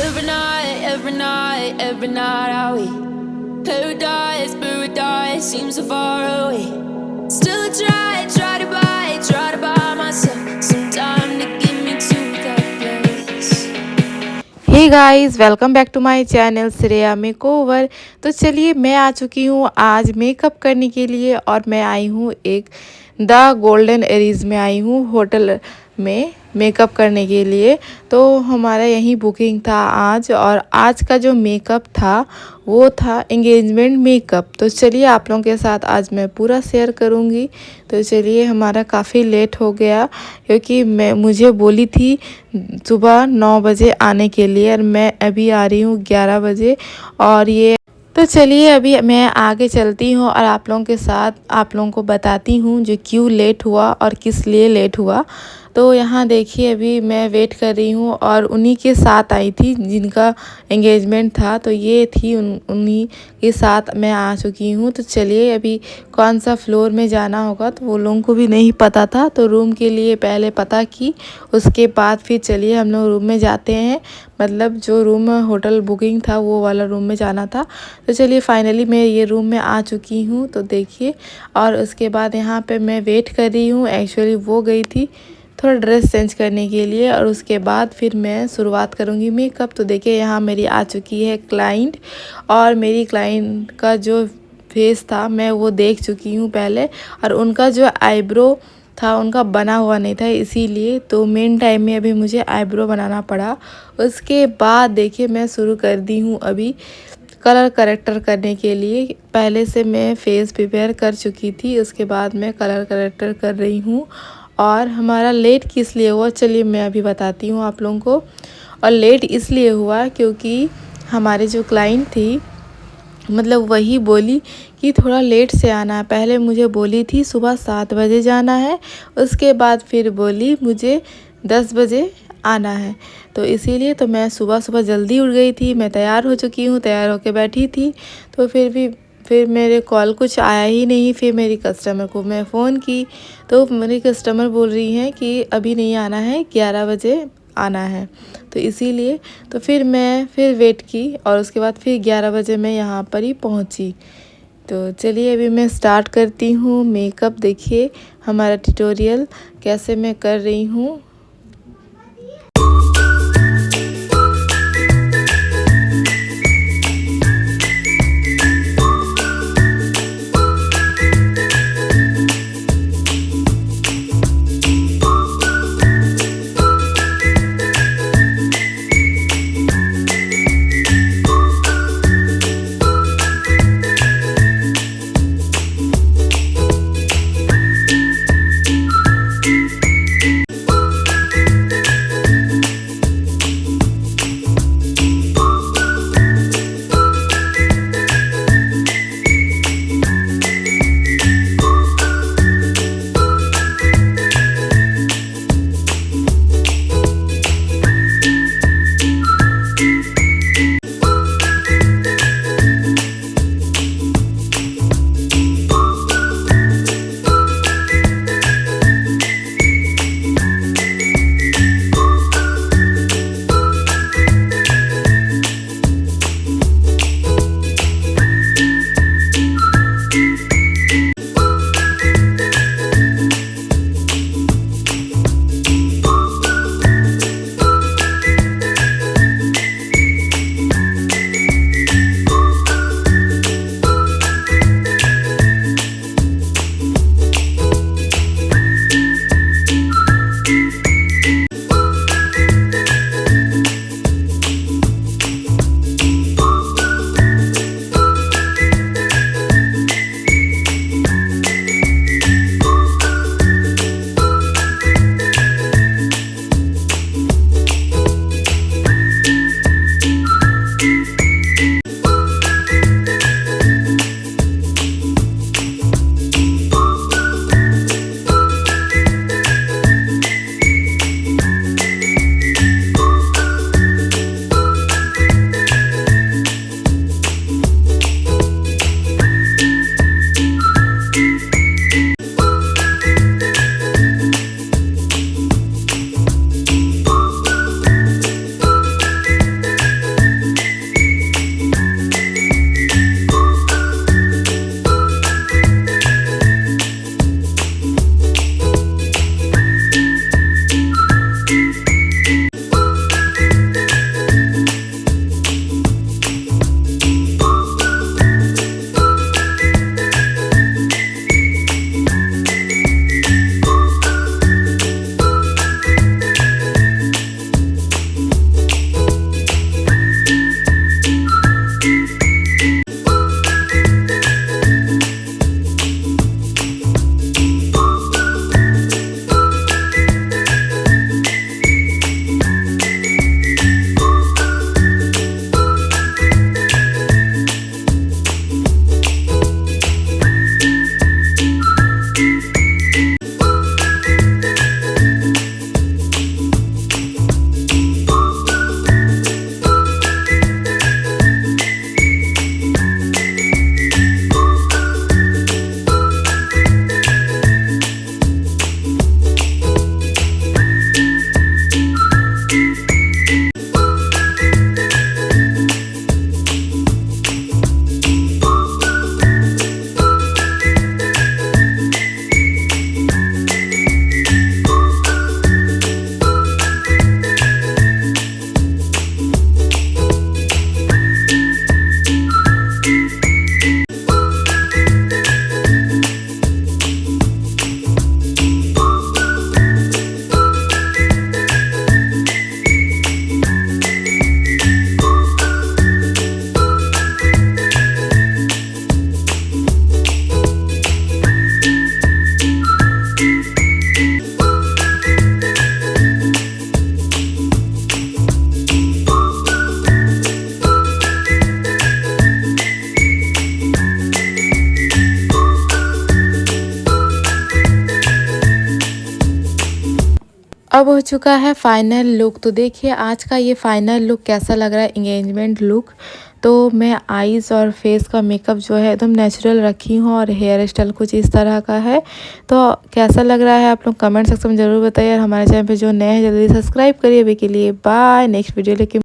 every night are we paradise seems so far away. Still I try to buy myself some time to get me to that place. Hey guys, welcome back to my channel Shreya makeover. तो चलिए, मैं आ चुकी हूँ आज makeup करने के लिए और मैं आई हूँ एक 𝗓𝗁𝗺 में आई हूँ होटल में मेकअप करने के लिए। तो हमारा यहीं बुकिंग था आज, और आज का जो मेकअप था वो था एंगेजमेंट मेकअप। तो चलिए, आप लोगों के साथ आज मैं पूरा शेयर करूँगी। तो चलिए, हमारा काफ़ी लेट हो गया क्योंकि मुझे बोली थी सुबह 9 बजे आने के लिए, और मैं अभी आ रही हूँ 11 बजे। और ये तो चलिए, अभी मैं आगे चलती हूँ और आप लोगों के साथ आप लोगों को बताती हूँ जो क्यों लेट हुआ और किस लिए लेट हुआ। तो यहाँ देखिए, अभी मैं वेट कर रही हूँ और उन्हीं के साथ आई थी जिनका एंगेजमेंट था। तो ये थी उन्हीं के साथ मैं आ चुकी हूँ। तो चलिए, अभी कौन सा फ्लोर में जाना होगा तो वो लोगों को भी नहीं पता था, तो रूम के लिए पहले पता की, उसके बाद फिर चलिए हम लोग रूम में जाते हैं। मतलब जो रूम होटल बुकिंग था वो वाला रूम में जाना था। तो चलिए, फाइनली मैं ये रूम में आ चुकी हूँ। तो देखिए, और उसके बाद यहाँ पे मैं वेट कर रही हूँ। एक्चुअली वो गई थी थोड़ा ड्रेस चेंज करने के लिए, और उसके बाद फिर मैं शुरुआत करूँगी मेकअप। तो देखिए, यहाँ मेरी आ चुकी है क्लाइंट, और मेरी क्लाइंट का जो फेस था मैं वो देख चुकी हूँ पहले, और उनका जो आईब्रो था उनका बना हुआ नहीं था, इसीलिए तो मेन टाइम में अभी मुझे आईब्रो बनाना पड़ा। उसके बाद देखिए, मैं शुरू कर दी हूँ अभी कलर करेक्टर करने के लिए। पहले से मैं फेस प्रिपेयर कर चुकी थी, उसके बाद मैं कलर करेक्टर कर रही हूँ। और हमारा लेट किस लिए हुआ चलिए मैं अभी बताती हूँ आप लोगों को। और लेट इसलिए हुआ क्योंकि हमारे जो क्लाइंट थी, मतलब वही बोली कि थोड़ा लेट से आना है। पहले मुझे बोली थी सुबह 7 बजे जाना है, उसके बाद फिर बोली मुझे 10 बजे आना है। तो इसीलिए तो मैं सुबह सुबह जल्दी उठ गई थी। मैं तैयार हो चुकी हूँ, तैयार होके बैठी थी, तो फिर मेरे कॉल कुछ आया ही नहीं। फिर मेरी कस्टमर को मैं फ़ोन की, तो मेरी कस्टमर बोल रही हैं कि अभी नहीं आना है, 11 बजे आना है। तो इसीलिए तो फिर मैं वेट की, और उसके बाद फिर 11 बजे मैं यहाँ पर ही पहुँची। तो चलिए, अभी मैं स्टार्ट करती हूँ मेकअप। देखिए हमारा ट्यूटोरियल कैसे मैं कर रही हूँ। अब हो चुका है फाइनल लुक। तो देखिए आज का ये फाइनल लुक कैसा लग रहा है, इंगेजमेंट लुक। तो मैं आईज़ और फेस का मेकअप जो है एकदम नेचुरल रखी हूँ और हेयर स्टाइल कुछ इस तरह का है। तो कैसा लग रहा है आप लोग कमेंट सेक्शन में ज़रूर बताइए। और हमारे चैनल पे जो नए हैं जल्दी सब्सक्राइब करिए। अभी के लिए बाय, नेक्स्ट वीडियो लेके